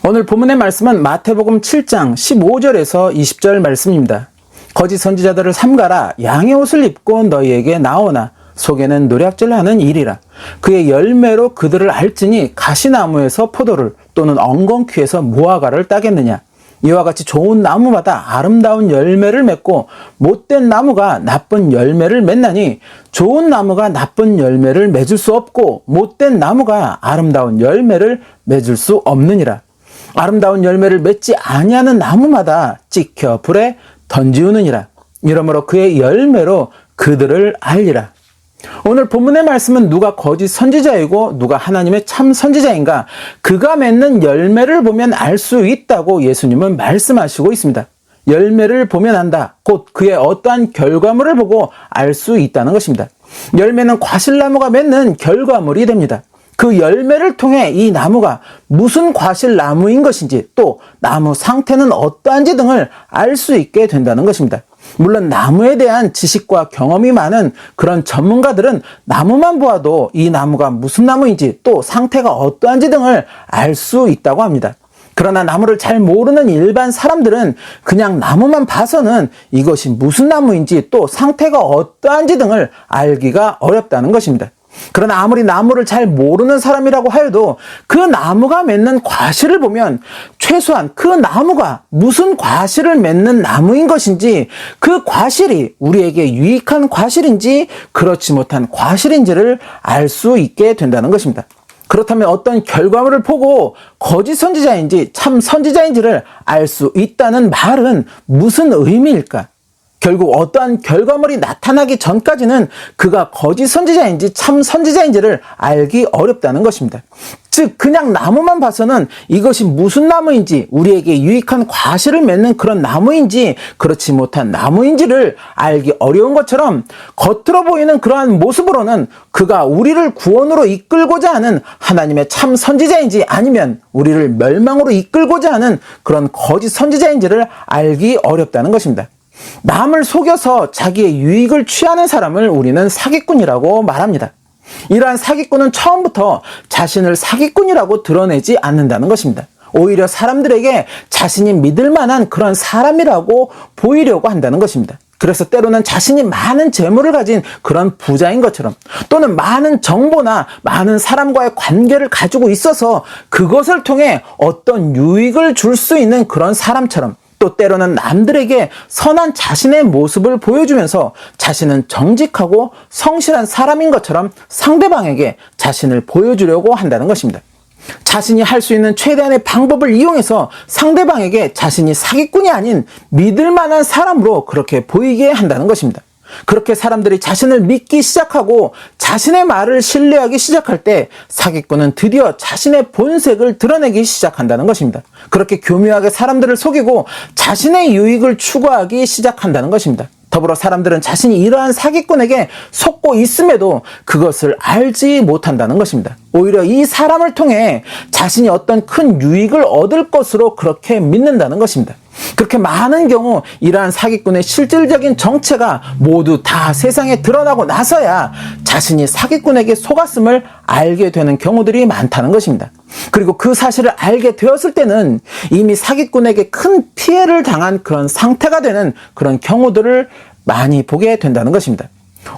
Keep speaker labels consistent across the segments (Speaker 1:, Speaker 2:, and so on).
Speaker 1: 오늘 본문의 말씀은 마태복음 7장 15절에서 20절 말씀입니다. 거짓 선지자들을 삼가라. 양의 옷을 입고 너희에게 나오나 속에는 노략질하는 일이라. 그의 열매로 그들을 알지니 가시나무에서 포도를 또는 엉겅퀴에서 무화과를 따겠느냐. 이와 같이 좋은 나무마다 아름다운 열매를 맺고 못된 나무가 나쁜 열매를 맺나니 좋은 나무가 나쁜 열매를 맺을 수 없고 못된 나무가 아름다운 열매를 맺을 수 없느니라. 아름다운 열매를 맺지 아니하는 나무마다 찍혀 불에 던지우느니라. 이러므로 그의 열매로 그들을 알리라. 오늘 본문의 말씀은 누가 거짓 선지자이고 누가 하나님의 참 선지자인가, 그가 맺는 열매를 보면 알 수 있다고 예수님은 말씀하시고 있습니다. 열매를 보면 안다. 곧 그의 어떠한 결과물을 보고 알 수 있다는 것입니다. 열매는 과실나무가 맺는 결과물이 됩니다. 그 열매를 통해 이 나무가 무슨 과실나무인 것인지, 또 나무 상태는 어떠한지 등을 알 수 있게 된다는 것입니다. 물론 나무에 대한 지식과 경험이 많은 그런 전문가들은 나무만 보아도 이 나무가 무슨 나무인지 또 상태가 어떠한지 등을 알 수 있다고 합니다. 그러나 나무를 잘 모르는 일반 사람들은 그냥 나무만 봐서는 이것이 무슨 나무인지 또 상태가 어떠한지 등을 알기가 어렵다는 것입니다. 그러나 아무리 나무를 잘 모르는 사람이라고 하여도 그 나무가 맺는 과실을 보면 최소한 그 나무가 무슨 과실을 맺는 나무인 것인지, 그 과실이 우리에게 유익한 과실인지 그렇지 못한 과실인지를 알 수 있게 된다는 것입니다. 그렇다면 어떤 결과물을 보고 거짓 선지자인지 참 선지자인지를 알 수 있다는 말은 무슨 의미일까? 결국 어떠한 결과물이 나타나기 전까지는 그가 거짓 선지자인지 참 선지자인지를 알기 어렵다는 것입니다. 즉 그냥 나무만 봐서는 이것이 무슨 나무인지, 우리에게 유익한 과실을 맺는 그런 나무인지 그렇지 못한 나무인지를 알기 어려운 것처럼, 겉으로 보이는 그러한 모습으로는 그가 우리를 구원으로 이끌고자 하는 하나님의 참 선지자인지 아니면 우리를 멸망으로 이끌고자 하는 그런 거짓 선지자인지를 알기 어렵다는 것입니다. 남을 속여서 자기의 유익을 취하는 사람을 우리는 사기꾼이라고 말합니다. 이러한 사기꾼은 처음부터 자신을 사기꾼이라고 드러내지 않는다는 것입니다. 오히려 사람들에게 자신이 믿을 만한 그런 사람이라고 보이려고 한다는 것입니다. 그래서 때로는 자신이 많은 재물을 가진 그런 부자인 것처럼, 또는 많은 정보나 많은 사람과의 관계를 가지고 있어서 그것을 통해 어떤 유익을 줄 수 있는 그런 사람처럼, 또 때로는 남들에게 선한 자신의 모습을 보여주면서 자신은 정직하고 성실한 사람인 것처럼 상대방에게 자신을 보여주려고 한다는 것입니다. 자신이 할 수 있는 최대한의 방법을 이용해서 상대방에게 자신이 사기꾼이 아닌 믿을 만한 사람으로 그렇게 보이게 한다는 것입니다. 그렇게 사람들이 자신을 믿기 시작하고 자신의 말을 신뢰하기 시작할 때 사기꾼은 드디어 자신의 본색을 드러내기 시작한다는 것입니다. 그렇게 교묘하게 사람들을 속이고 자신의 유익을 추구하기 시작한다는 것입니다. 더불어 사람들은 자신이 이러한 사기꾼에게 속고 있음에도 그것을 알지 못한다는 것입니다. 오히려 이 사람을 통해 자신이 어떤 큰 유익을 얻을 것으로 그렇게 믿는다는 것입니다. 그렇게 많은 경우 이러한 사기꾼의 실질적인 정체가 모두 다 세상에 드러나고 나서야 자신이 사기꾼에게 속았음을 알게 되는 경우들이 많다는 것입니다. 그리고 그 사실을 알게 되었을 때는 이미 사기꾼에게 큰 피해를 당한 그런 상태가 되는 그런 경우들을 많이 보게 된다는 것입니다.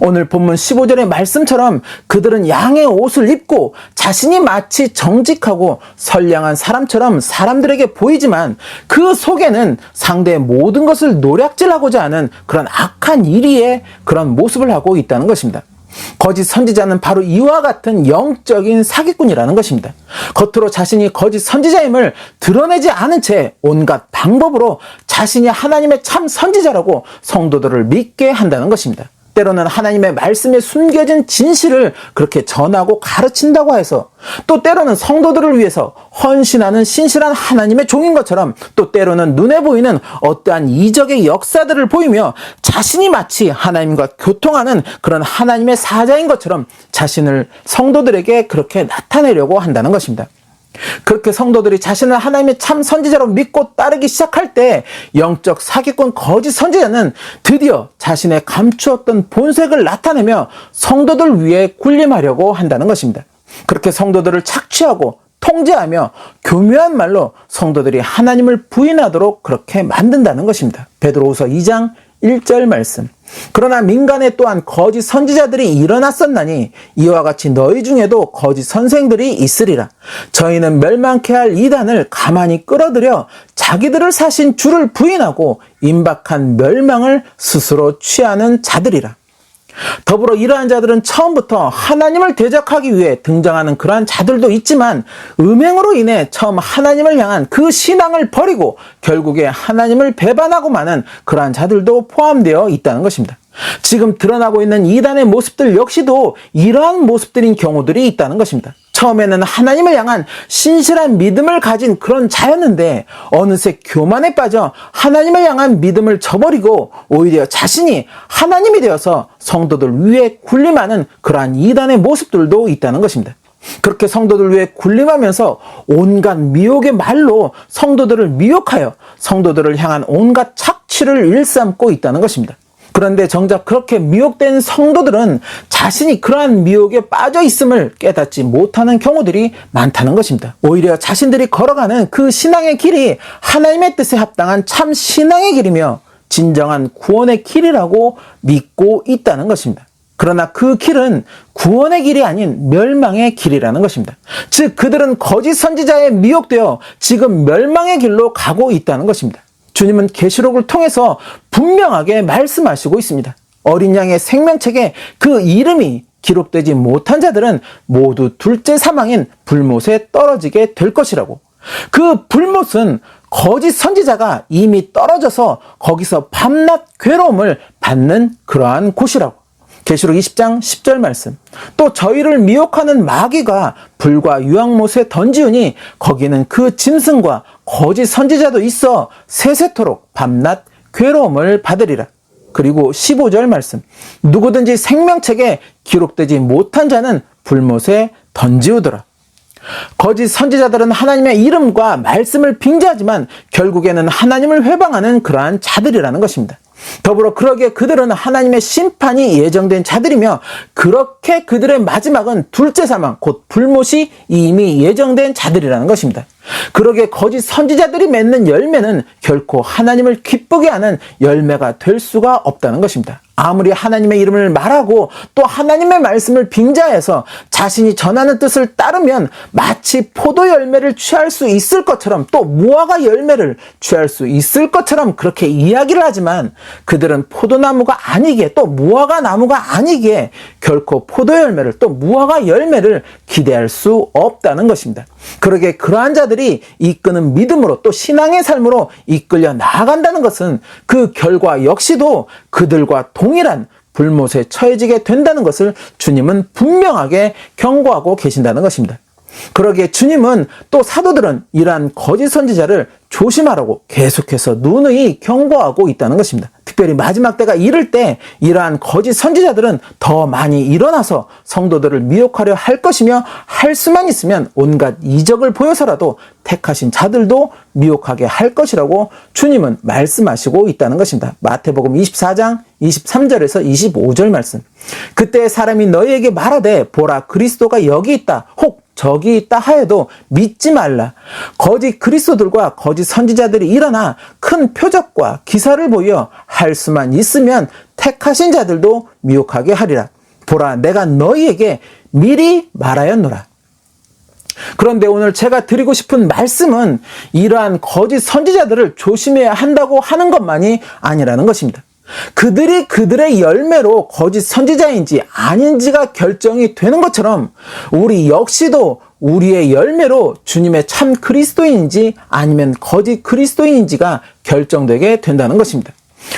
Speaker 1: 오늘 본문 15절의 말씀처럼 그들은 양의 옷을 입고 자신이 마치 정직하고 선량한 사람처럼 사람들에게 보이지만 그 속에는 상대의 모든 것을 노략질하고자 하는 그런 악한 일의 그런 모습을 하고 있다는 것입니다. 거짓 선지자는 바로 이와 같은 영적인 사기꾼이라는 것입니다. 겉으로 자신이 거짓 선지자임을 드러내지 않은 채 온갖 방법으로 자신이 하나님의 참 선지자라고 성도들을 믿게 한다는 것입니다. 때로는 하나님의 말씀에 숨겨진 진실을 그렇게 전하고 가르친다고 해서, 또 때로는 성도들을 위해서 헌신하는 신실한 하나님의 종인 것처럼, 또 때로는 눈에 보이는 어떠한 이적의 역사들을 보이며 자신이 마치 하나님과 교통하는 그런 하나님의 사자인 것처럼 자신을 성도들에게 그렇게 나타내려고 한다는 것입니다. 그렇게 성도들이 자신을 하나님의 참 선지자로 믿고 따르기 시작할 때 영적 사기꾼 거짓 선지자는 드디어 자신의 감추었던 본색을 나타내며 성도들 위에 군림하려고 한다는 것입니다. 그렇게 성도들을 착취하고 통제하며 교묘한 말로 성도들이 하나님을 부인하도록 그렇게 만든다는 것입니다. 베드로후서 2장 1절 말씀. 그러나 민간에 또한 거짓 선지자들이 일어났었나니 이와 같이 너희 중에도 거짓 선생들이 있으리라. 저희는 멸망케 할 이단을 가만히 끌어들여 자기들을 사신 주를 부인하고 임박한 멸망을 스스로 취하는 자들이라. 더불어 이러한 자들은 처음부터 하나님을 대적하기 위해 등장하는 그러한 자들도 있지만 음행으로 인해 처음 하나님을 향한 그 신앙을 버리고 결국에 하나님을 배반하고 마는 그러한 자들도 포함되어 있다는 것입니다. 지금 드러나고 있는 이단의 모습들 역시도 이러한 모습들인 경우들이 있다는 것입니다. 처음에는 하나님을 향한 신실한 믿음을 가진 그런 자였는데 어느새 교만에 빠져 하나님을 향한 믿음을 저버리고 오히려 자신이 하나님이 되어서 성도들 위에 군림하는 그러한 이단의 모습들도 있다는 것입니다. 그렇게 성도들 위에 군림하면서 온갖 미혹의 말로 성도들을 미혹하여 성도들을 향한 온갖 착취를 일삼고 있다는 것입니다. 그런데 정작 그렇게 미혹된 성도들은 자신이 그러한 미혹에 빠져 있음을 깨닫지 못하는 경우들이 많다는 것입니다. 오히려 자신들이 걸어가는 그 신앙의 길이 하나님의 뜻에 합당한 참 신앙의 길이며 진정한 구원의 길이라고 믿고 있다는 것입니다. 그러나 그 길은 구원의 길이 아닌 멸망의 길이라는 것입니다. 즉 그들은 거짓 선지자에 미혹되어 지금 멸망의 길로 가고 있다는 것입니다. 주님은 계시록을 통해서 분명하게 말씀하시고 있습니다. 어린 양의 생명책에 그 이름이 기록되지 못한 자들은 모두 둘째 사망인 불못에 떨어지게 될 것이라고. 그 불못은 거짓 선지자가 이미 떨어져서 거기서 밤낮 괴로움을 받는 그러한 곳이라고. 계시록 20장 10절 말씀. 또 저희를 미혹하는 마귀가 불과 유황못에 던지우니 거기는 그 짐승과 거짓 선지자도 있어 세세토록 밤낮 괴로움을 받으리라. 그리고 15절 말씀. 누구든지 생명책에 기록되지 못한 자는 불못에 던지우더라. 거짓 선지자들은 하나님의 이름과 말씀을 빙자하지만 결국에는 하나님을 회방하는 그러한 자들이라는 것입니다. 더불어 그러기에 그들은 하나님의 심판이 예정된 자들이며 그렇게 그들의 마지막은 둘째 사망 곧 불못이 이미 예정된 자들이라는 것입니다. 그러기에 거짓 선지자들이 맺는 열매는 결코 하나님을 기쁘게 하는 열매가 될 수가 없다는 것입니다. 아무리 하나님의 이름을 말하고 또 하나님의 말씀을 빙자해서 자신이 전하는 뜻을 따르면 마치 포도 열매를 취할 수 있을 것처럼 또 무화과 열매를 취할 수 있을 것처럼 그렇게 이야기를 하지만 그들은 포도나무가 아니기에 또 무화과 나무가 아니기에 결코 포도 열매를 또 무화과 열매를 기대할 수 없다는 것입니다. 그러기에 그러한 자들이 이끄는 믿음으로 또 신앙의 삶으로 이끌려 나아간다는 것은 그 결과 역시도 그들과 동일한 불못에 처해지게 된다는 것을 주님은 분명하게 경고하고 계신다는 것입니다. 그러기에 주님은 또 사도들은 이러한 거짓 선지자를 조심하라고 계속해서 누누이 경고하고 있다는 것입니다. 특별히 마지막 때가 이를 때 이러한 거짓 선지자들은 더 많이 일어나서 성도들을 미혹하려 할 것이며 할 수만 있으면 온갖 이적을 보여서라도 택하신 자들도 미혹하게 할 것이라고 주님은 말씀하시고 있다는 것입니다. 마태복음 24장 23절에서 25절 말씀. 그때 사람이 너희에게 말하되 보라 그리스도가 여기 있다 혹 저기 있다 하여도 믿지 말라. 거짓 그리스도들과 거짓 선지자들이 일어나 큰 표적과 기사를 보여 할 수만 있으면 택하신 자들도 미혹하게 하리라. 보라 내가 너희에게 미리 말하였노라. 그런데 오늘 제가 드리고 싶은 말씀은 이러한 거짓 선지자들을 조심해야 한다고 하는 것만이 아니라는 것입니다. 그들이 그들의 열매로 거짓 선지자인지 아닌지가 결정이 되는 것처럼 우리 역시도 우리의 열매로 주님의 참 그리스도인인지 아니면 거짓 그리스도인인지가 결정되게 된다는 것입니다.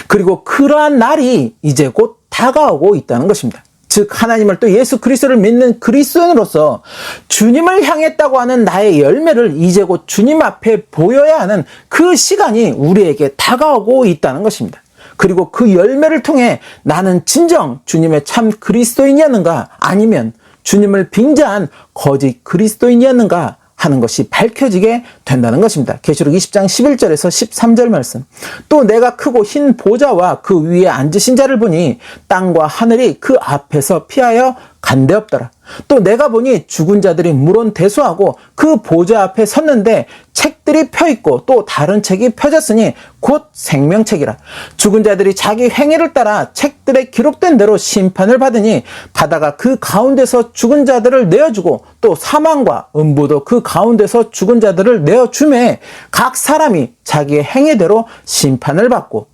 Speaker 1: 그리고 그러한 날이 이제 곧 다가오고 있다는 것입니다. 즉 하나님을 또 예수 그리스도를 믿는 그리스도인으로서 주님을 향했다고 하는 나의 열매를 이제 곧 주님 앞에 보여야 하는 그 시간이 우리에게 다가오고 있다는 것입니다. 그리고 그 열매를 통해 나는 진정 주님의 참 그리스도인이었는가 아니면 주님을 빙자한 거짓 그리스도인이었는가 하는 것이 밝혀지게 된다는 것입니다. 계시록 20장 11절에서 13절 말씀. 또 내가 크고 흰 보좌와 그 위에 앉으신 자를 보니 땅과 하늘이 그 앞에서 피하여 간데없더라. 또 내가 보니 죽은 자들이 물론대수하고 그 보좌 앞에 섰는데 책들이 펴있고 또 다른 책이 펴졌으니 곧 생명책이라. 죽은 자들이 자기 행위를 따라 책들에 기록된 대로 심판을 받으니 바다가 그 가운데서 죽은 자들을 내어주고 또 사망과 음부도 그 가운데서 죽은 자들을 내어주매 각 사람이 자기의 행위대로 심판을 받고.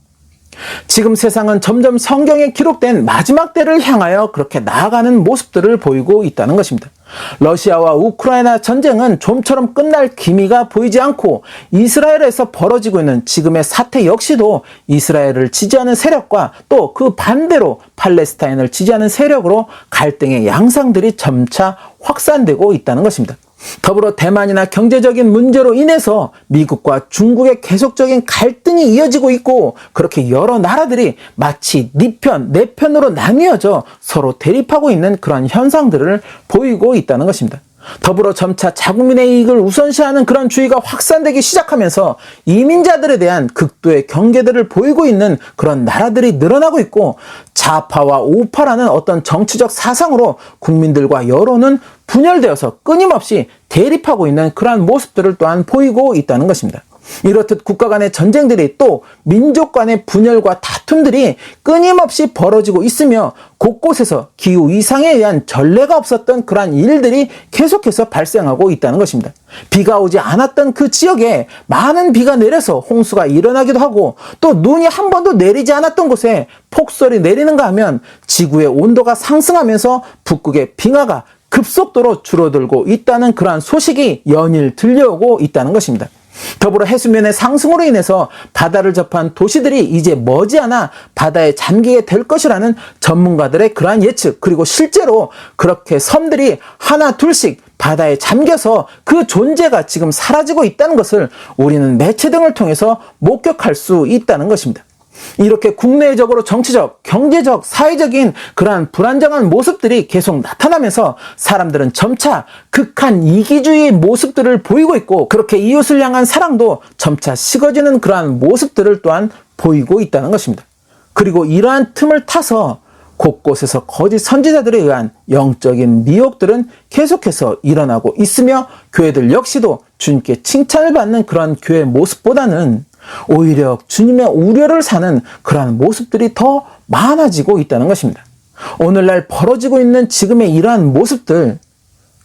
Speaker 1: 지금 세상은 점점 성경에 기록된 마지막 때를 향하여 그렇게 나아가는 모습들을 보이고 있다는 것입니다. 러시아와 우크라이나 전쟁은 좀처럼 끝날 기미가 보이지 않고 이스라엘에서 벌어지고 있는 지금의 사태 역시도 이스라엘을 지지하는 세력과 또 그 반대로 팔레스타인을 지지하는 세력으로 갈등의 양상들이 점차 확산되고 있다는 것입니다. 더불어 대만이나 경제적인 문제로 인해서 미국과 중국의 계속적인 갈등이 이어지고 있고 그렇게 여러 나라들이 마치 네 편, 내 편으로 나뉘어져 서로 대립하고 있는 그런 현상들을 보이고 있다는 것입니다. 더불어 점차 자국민의 이익을 우선시하는 그런 주의가 확산되기 시작하면서 이민자들에 대한 극도의 경계들을 보이고 있는 그런 나라들이 늘어나고 있고 좌파와 우파라는 어떤 정치적 사상으로 국민들과 여론은 분열되어서 끊임없이 대립하고 있는 그러한 모습들을 또한 보이고 있다는 것입니다. 이렇듯 국가 간의 전쟁들이 또 민족 간의 분열과 다툼들이 끊임없이 벌어지고 있으며 곳곳에서 기후 이상에 의한 전례가 없었던 그러한 일들이 계속해서 발생하고 있다는 것입니다. 비가 오지 않았던 그 지역에 많은 비가 내려서 홍수가 일어나기도 하고 또 눈이 한 번도 내리지 않았던 곳에 폭설이 내리는가 하면 지구의 온도가 상승하면서 북극의 빙하가 급속도로 줄어들고 있다는 그러한 소식이 연일 들려오고 있다는 것입니다. 더불어 해수면의 상승으로 인해서 바다를 접한 도시들이 이제 머지않아 바다에 잠기게 될 것이라는 전문가들의 그러한 예측, 그리고 실제로 그렇게 섬들이 하나 둘씩 바다에 잠겨서 그 존재가 지금 사라지고 있다는 것을 우리는 매체 등을 통해서 목격할 수 있다는 것입니다. 이렇게 국내적으로 정치적, 경제적, 사회적인 그러한 불안정한 모습들이 계속 나타나면서 사람들은 점차 극한 이기주의의 모습들을 보이고 있고 그렇게 이웃을 향한 사랑도 점차 식어지는 그러한 모습들을 또한 보이고 있다는 것입니다. 그리고 이러한 틈을 타서 곳곳에서 거짓 선지자들에 의한 영적인 미혹들은 계속해서 일어나고 있으며 교회들 역시도 주님께 칭찬을 받는 그런 교회 모습보다는 오히려 주님의 우려를 사는 그러한 모습들이 더 많아지고 있다는 것입니다. 오늘날 벌어지고 있는 지금의 이러한 모습들,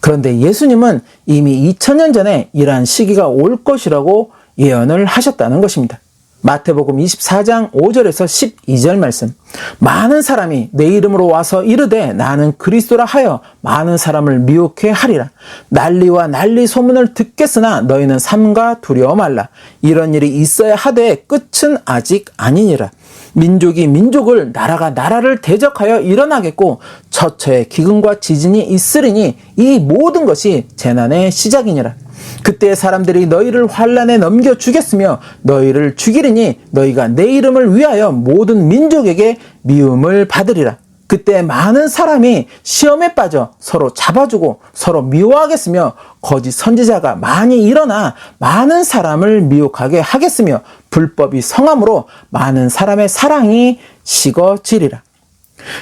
Speaker 1: 그런데 예수님은 이미 2000년 전에 이러한 시기가 올 것이라고 예언을 하셨다는 것입니다. 마태복음 24장 5절에서 12절 말씀. 많은 사람이 내 이름으로 와서 이르되 나는 그리스도라 하여 많은 사람을 미혹해 하리라. 난리와 난리 소문을 듣겠으나 너희는 삼가 두려워 말라. 이런 일이 있어야 하되 끝은 아직 아니니라. 민족이 민족을, 나라가 나라를 대적하여 일어나겠고 처처에 기근과 지진이 있으리니 이 모든 것이 재난의 시작이니라. 그때 사람들이 너희를 환난에 넘겨 주겠으며 너희를 죽이리니 너희가 내 이름을 위하여 모든 민족에게 미움을 받으리라. 그때 많은 사람이 시험에 빠져 서로 잡아주고 서로 미워하겠으며 거짓 선지자가 많이 일어나 많은 사람을 미혹하게 하겠으며 불법이 성함으로 많은 사람의 사랑이 식어지리라.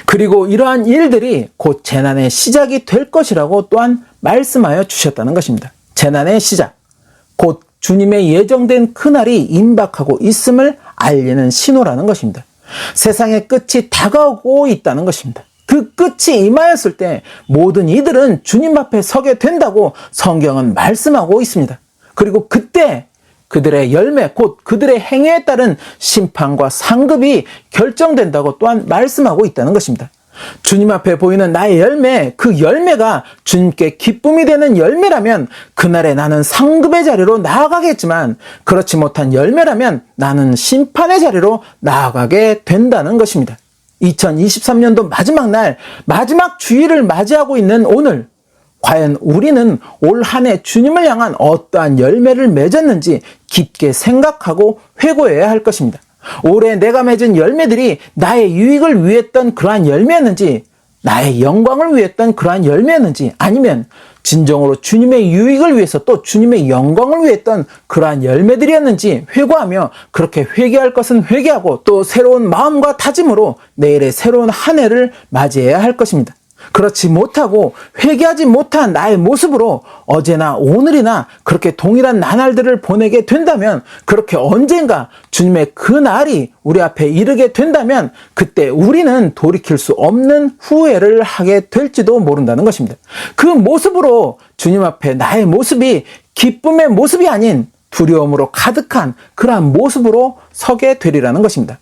Speaker 1: 그리고 이러한 일들이 곧 재난의 시작이 될 것이라고 또한 말씀하여 주셨다는 것입니다. 재난의 시작, 곧 주님의 예정된 그날이 임박하고 있음을 알리는 신호라는 것입니다. 세상의 끝이 다가오고 있다는 것입니다. 그 끝이 임하였을 때 모든 이들은 주님 앞에 서게 된다고 성경은 말씀하고 있습니다. 그리고 그때 그들의 열매, 곧 그들의 행위에 따른 심판과 상급이 결정된다고 또한 말씀하고 있다는 것입니다. 주님 앞에 보이는 나의 열매, 그 열매가 주님께 기쁨이 되는 열매라면 그날에 나는 상급의 자리로 나아가겠지만 그렇지 못한 열매라면 나는 심판의 자리로 나아가게 된다는 것입니다. 2023년도 마지막 날, 마지막 주일을 맞이하고 있는 오늘, 과연 우리는 올 한 해 주님을 향한 어떠한 열매를 맺었는지 깊게 생각하고 회고해야 할 것입니다. 올해 내가 맺은 열매들이 나의 유익을 위했던 그러한 열매였는지, 나의 영광을 위했던 그러한 열매였는지, 아니면 진정으로 주님의 유익을 위해서 또 주님의 영광을 위했던 그러한 열매들이었는지 회고하며 그렇게 회개할 것은 회개하고 또 새로운 마음과 다짐으로 내일의 새로운 한 해를 맞이해야 할 것입니다. 그렇지 못하고 회개하지 못한 나의 모습으로 어제나 오늘이나 그렇게 동일한 나날들을 보내게 된다면, 그렇게 언젠가 주님의 그 날이 우리 앞에 이르게 된다면 그때 우리는 돌이킬 수 없는 후회를 하게 될지도 모른다는 것입니다. 그 모습으로 주님 앞에 나의 모습이 기쁨의 모습이 아닌 두려움으로 가득한 그러한 모습으로 서게 되리라는 것입니다.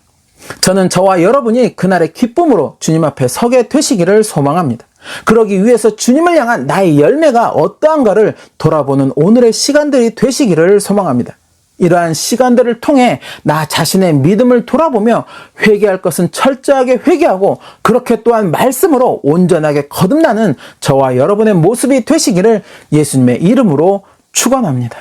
Speaker 1: 저는 저와 여러분이 그날의 기쁨으로 주님 앞에 서게 되시기를 소망합니다. 그러기 위해서 주님을 향한 나의 열매가 어떠한가를 돌아보는 오늘의 시간들이 되시기를 소망합니다. 이러한 시간들을 통해 나 자신의 믿음을 돌아보며 회개할 것은 철저하게 회개하고, 그렇게 또한 말씀으로 온전하게 거듭나는 저와 여러분의 모습이 되시기를 예수님의 이름으로 축원합니다.